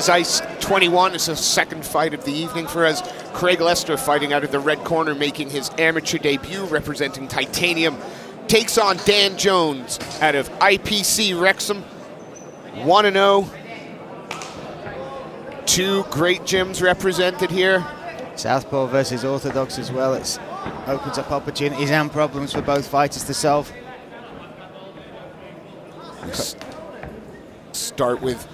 is Ice 21. It's the second fight of the evening for us. Craig Leicester fighting out of the red corner, making his amateur debut, representing Titanium. Takes on Dan Jones out of IPC Wrexham. 1-0. Two great gyms represented here. Southpaw versus Orthodox as well. It opens up opportunities and problems for both fighters to solve. Start with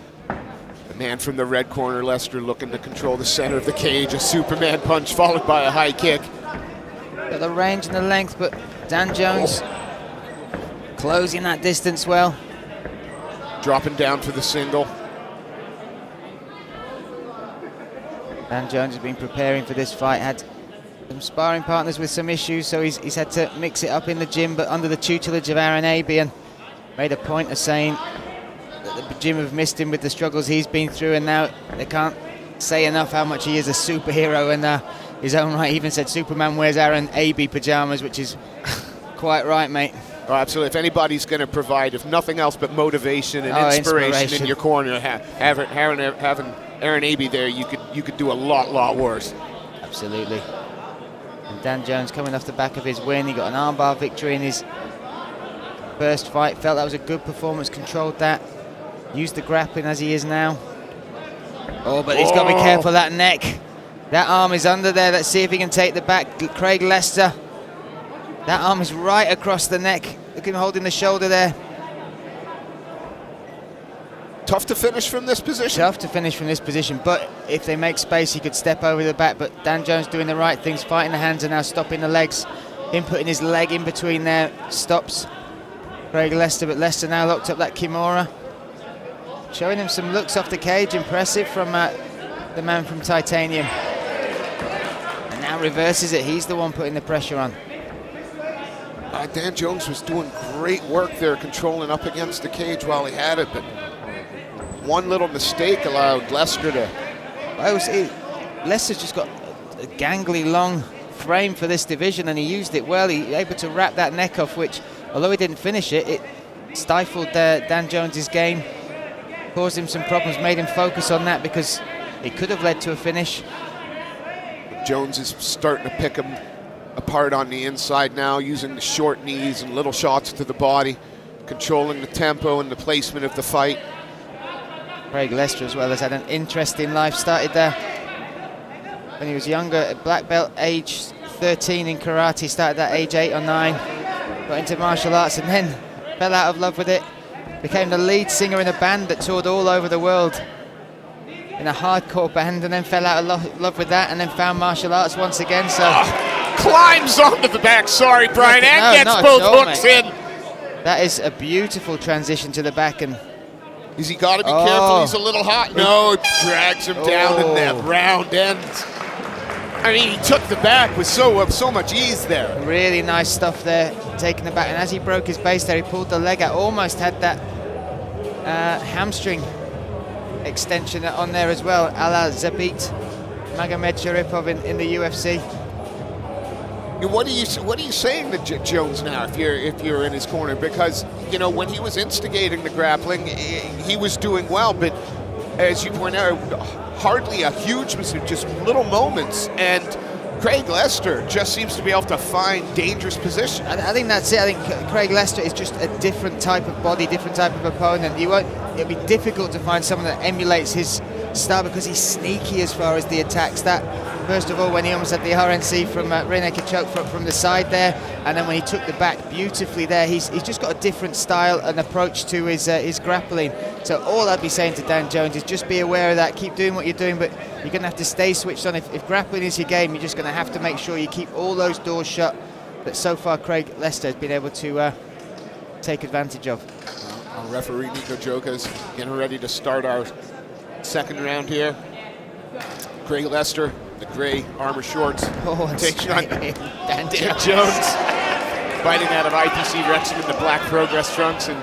the man from the red corner, Leicester, looking to control the center of the cage. A Superman punch followed by a high kick. Got the range and the length, but Dan Jones closing that distance well. Dropping down for the single. Dan Jones has been preparing for this fight, had some sparring partners with some issues, so he's had to mix it up in the gym, but under the tutelage of Aaron Abbey, and made a point of saying that the gym have missed him with the struggles he's been through, and now they can't say enough how much he is a superhero, and his own right even said Superman wears Aaron Abbey pajamas, which is quite right, mate. Oh, absolutely. If anybody's going to provide, if nothing else but motivation and inspiration in your corner, having Aaron Abbey there, you could do a lot worse. Absolutely. And Dan Jones coming off the back of his win, he got an armbar victory in his first fight. Felt that was a good performance, controlled that, used the grappling as he is now. Oh, but he's got to be careful of that neck. That arm is under there. Let's see if he can take the back. Craig Leicester. That arm is right across the neck. Look at him holding the shoulder there. Tough to finish from this position. Tough to finish from this position, but if they make space, he could step over the back. But Dan Jones doing the right things, fighting the hands and now stopping the legs. Him putting his leg in between there, stops Craig Leicester, but Leicester now locked up that Kimura. Showing him some looks off the cage, impressive from the man from Titanium. And now reverses it, he's the one putting the pressure on. Dan Jones was doing great work there, controlling up against the cage while he had it, but one little mistake allowed Leicester to... Leicester's just got a gangly, long frame for this division, and he used it well. He was able to wrap that neck off, which, although he didn't finish it, it stifled Dan Jones's game, caused him some problems, made him focus on that because it could have led to a finish. Jones is starting to pick him apart on the inside now, using the short knees and little shots to the body, controlling the tempo and the placement of the fight. Craig Leicester as well has had an interesting life. Started there when he was younger, at black belt age 13 in karate, started at age 8 or 9, got into martial arts and then fell out of love with it, became the lead singer in a band that toured all over the world, in a hardcore band, and then fell out of love with that and then found martial arts once again. So climbs onto the back, sorry Brian, and gets both hooks in. That is a beautiful transition to the back, and has he got to be careful? He's a little hot. No, it drags him down in that round end. I mean, he took the back with so much ease there. Really nice stuff there, taking the back, and as he broke his base there, he pulled the leg out, almost had that hamstring extension on there as well, a la Zabit Magomed Sharipov in the UFC. What are you saying to Jones now if you're in his corner? Because when he was instigating the grappling, he was doing well, but as you point out, hardly a huge mistake, just little moments, and Craig Leicester just seems to be able to find dangerous positions. I think that's it. I think Craig Leicester is just a different type of body, different type of opponent. It'll be difficult to find someone that emulates his style because he's sneaky as far as the attacks. That first of all, when he almost had the RNC from rear naked choke from the side there, and then when he took the back beautifully there, he's just got a different style and approach to his grappling. So all I'd be saying to Dan Jones is just be aware of that, keep doing what you're doing, but you're going to have to stay switched on. If grappling is your game, you're just going to have to make sure you keep all those doors shut. But so far, Craig Leicester has been able to take advantage of. Our referee Nico Joka's getting ready to start our second round here. Craig Leicester, the gray armor shorts, taking on Dan Jones, fighting out of IPC Wrexham in the black Progress trunks, and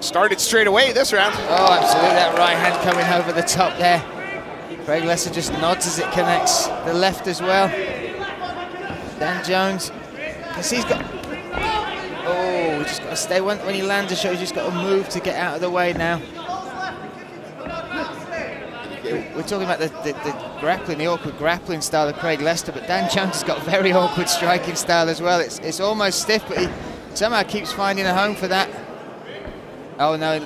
started straight away this round. Oh, absolutely, that right hand coming over the top there. Craig Leicester just nods as it connects the left as well. Dan Jones, because he's got, he's just got to stay, when he lands a shot, he's just got to move to get out of the way now. we're talking about the grappling, the awkward grappling style of Craig Leicester, but Dan Jones has got a very awkward striking style as well. It's almost stiff, but he somehow keeps finding a home for that. Oh no,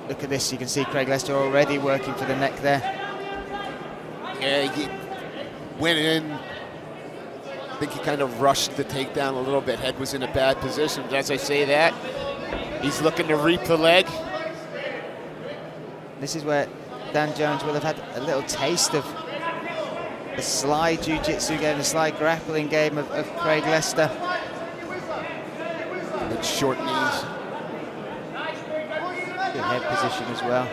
look at this, you can see Craig Leicester already working for the neck there. Yeah, he went in. I think he kind of rushed the takedown a little bit. Head was in a bad position, but as I say that, he's looking to reap the leg. This is where Dan Jones will have had a little taste of the sly jiu-jitsu game, the sly grappling game of Craig Leicester. Good short knees. Good head position as well.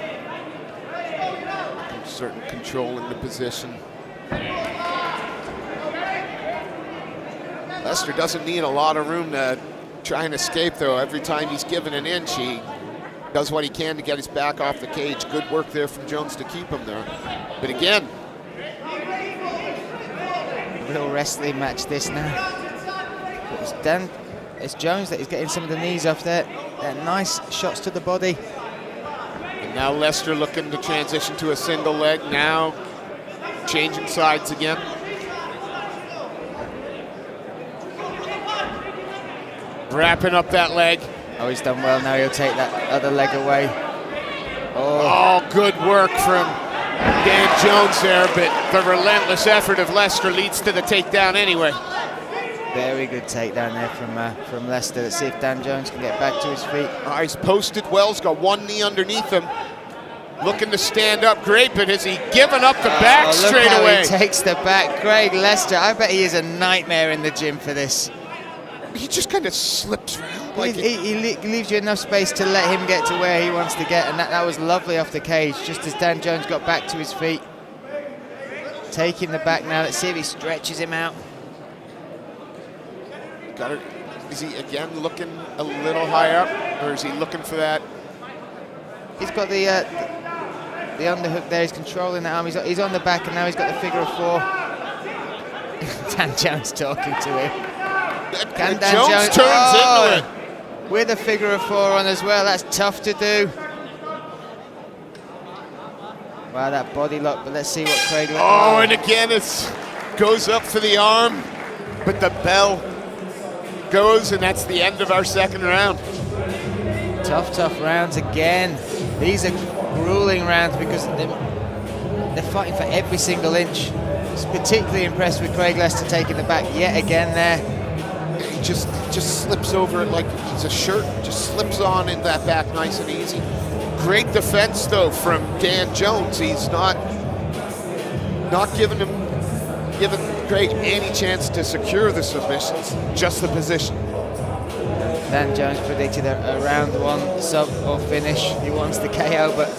Certain control in the position. Leicester doesn't need a lot of room to try and escape, though. Every time he's given an inch, he does what he can to get his back off the cage. Good work there from Jones to keep him there. But again, real wrestling match this now. It's Jones that is getting some of the knees off there. Nice shots to the body. And now Leicester looking to transition to a single leg. Now changing sides again. Wrapping up that leg. Oh, he's done well now. He'll take that other leg away. Oh, good work from Dan Jones there, but the relentless effort of Leicester leads to the takedown anyway. Very good takedown there from Leicester. Let's see if Dan Jones can get back to his feet. He's posted well. He's got one knee underneath him. Looking to stand up great, but has he given up the back straight look how away? He takes the back. Craig Leicester, I bet he is a nightmare in the gym for this. He just kind of slips around. Like he leaves you enough space to let him get to where he wants to get, and that was lovely off the cage, just as Dan Jones got back to his feet. Taking the back now. Let's see if he stretches him out. Got it. Is he again looking a little high up, or is he looking for that? He's got the underhook there. He's controlling the arm. He's on the back, and now he's got the figure of four. Dan Jones talking to him. Can Dan Jones turns into it. With a figure of four on as well. That's tough to do. Wow, that body lock. But let's see what Craig. Oh, and again it goes up for the arm, but the bell goes, and that's the end of our second round. Tough rounds again. These are grueling rounds because they're fighting for every single inch. Just particularly impressed with Craig Leicester taking the back yet again there. He just slips over it like it's a shirt, just slips on in that back nice and easy. Great defense though from Dan Jones. He's not giving Craig any chance to secure the submissions, just the position. Dan Jones predicted a round one sub or finish. He wants the KO, but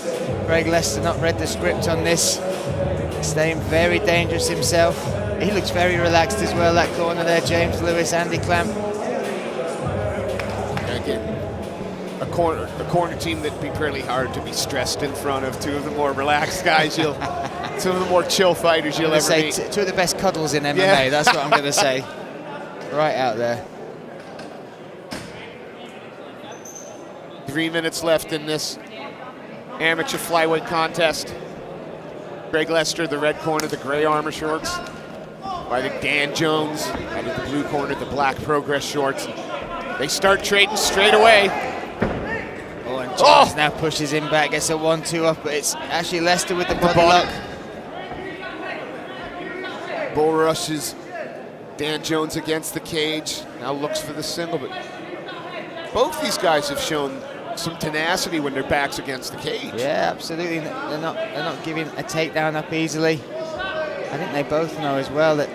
Craig Leicester not read the script on this. Staying very dangerous himself. He looks very relaxed as well, that corner there, James Lewis, Andy Clamp. Again, a corner team that'd be fairly hard to be stressed in front of. Two of the more relaxed guys some of the more chill fighters you'll ever meet. Two of the best cuddles in MMA, yeah. That's what I'm going to say. Right out there. 3 minutes left in this amateur flyweight contest. Craig Leicester, the red corner, the gray armor shorts. Fighting Dan Jones, out of the blue corner, the black Progress shorts. They start trading straight away. Oh, and Jones now pushes him back, gets a 1-2 off, but it's actually Leicester with the body lock. Bull rushes Dan Jones against the cage. Now looks for the single, but both these guys have shown some tenacity when their back's against the cage. Yeah, absolutely. They're not giving a takedown up easily. I think they both know as well that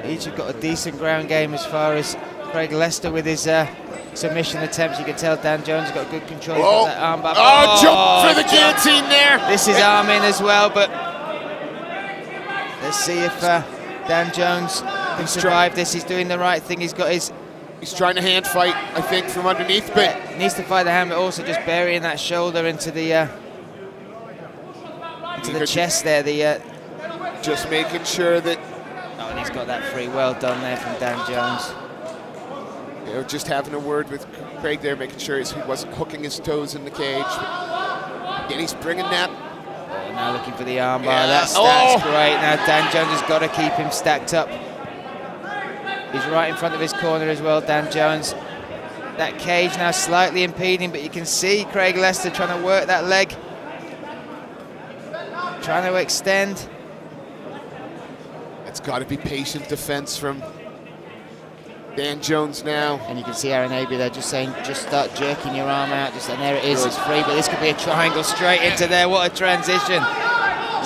each have got a decent ground game as far as Craig Leicester with his submission attempts. You can tell Dan Jones has got good control. He's got that arm back. Jump for the guillotine there. This is arm in as well, but let's see if Dan Jones can survive this. He's doing the right thing. He's trying to hand fight, I think, from underneath, but needs to fight the hand, but also just burying that shoulder into the chest there. Just making sure that. Oh, and he's got that free. Well done there from Dan Jones. You know, just having a word with Craig there, making sure he wasn't hooking his toes in the cage. Again, he's bringing that Oh, now looking for the armbar. That's great. Now Dan Jones has got to keep him stacked up. He's right in front of his corner as well, Dan Jones. That cage now slightly impeding, but you can see Craig Leicester trying to work that leg. Trying to extend. It's got to be patient defense from Dan Jones now. And you can see Aaron Abbey there just saying, just start jerking your arm out. And there it is, it's free, but this could be a triangle straight into there. What a transition.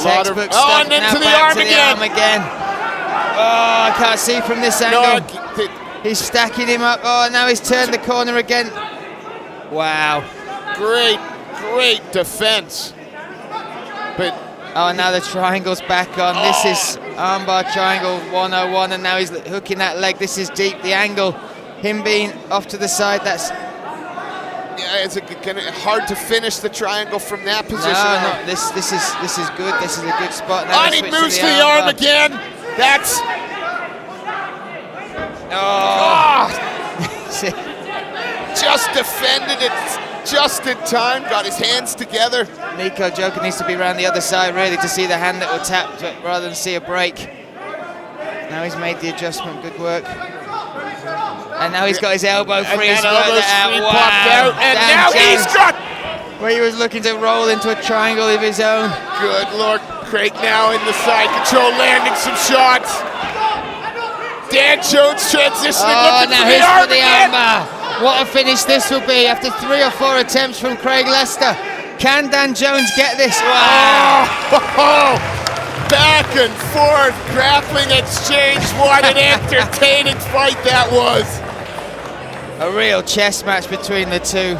Textbook stuff. And into now the back arm to again. the arm again. Oh, I can't see from this angle. No, he's stacking him up. Oh, now he's turned the corner again. Wow. Great defense. But now the triangle's back on. This is armbar triangle 101, and now he's hooking that leg. This is deep, the angle. Him being off to the side, that's... Yeah, is it hard to finish the triangle from that position? No, this is good. This is a good spot. Now he moves to the arm again. That's... just defended it just in time, got his hands together. Nico Joker needs to be around the other side really to see the hand that will tap rather than see a break. Now he's made the adjustment, good work. And now he's got his elbow free as well. Wow. And now he's got... Where he was looking to roll into a triangle of his own. Good Lord, Craig now in the side control, landing some shots. Dan Jones transitioning, looking for the arm again. What a finish this will be after 3 or 4 attempts from Craig Leicester. Can Dan Jones get this? Wow. Back and forth, grappling exchange. What an entertaining fight that was. A real chess match between the two.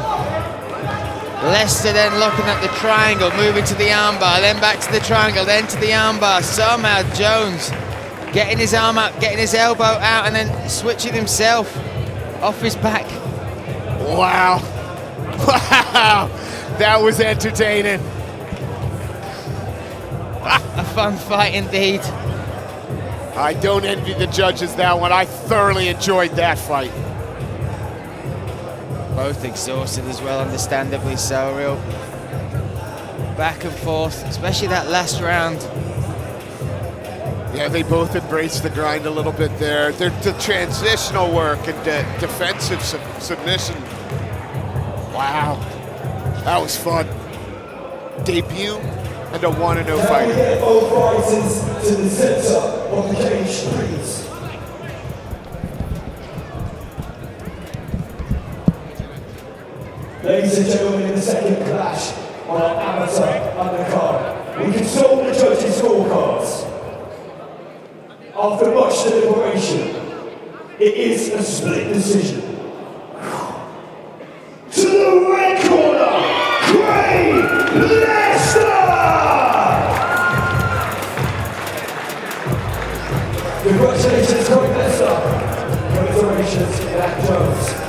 Leicester then looking at the triangle, moving to the armbar, then back to the triangle, then to the armbar. Somehow Jones getting his arm up, getting his elbow out, and then switching himself off his back. Wow. That was entertaining. A fun fight indeed. I don't envy the judges that one. I thoroughly enjoyed that fight. Both exhausted as well, understandably so. Real back and forth, especially that last round. Yeah, they both embraced the grind a little bit there. The transitional work and defensive submission. Wow, that was fun. Debut and a 1-0 fighter. Get both fighters to the center of the cage, please. Ladies and gentlemen, in the second clash on our amateur undercard, we consult the judges' scorecards. After much deliberation, it is a split decision. To the red corner, Craig Leicester! Congratulations, Craig Leicester. Congratulations, Dan Jones.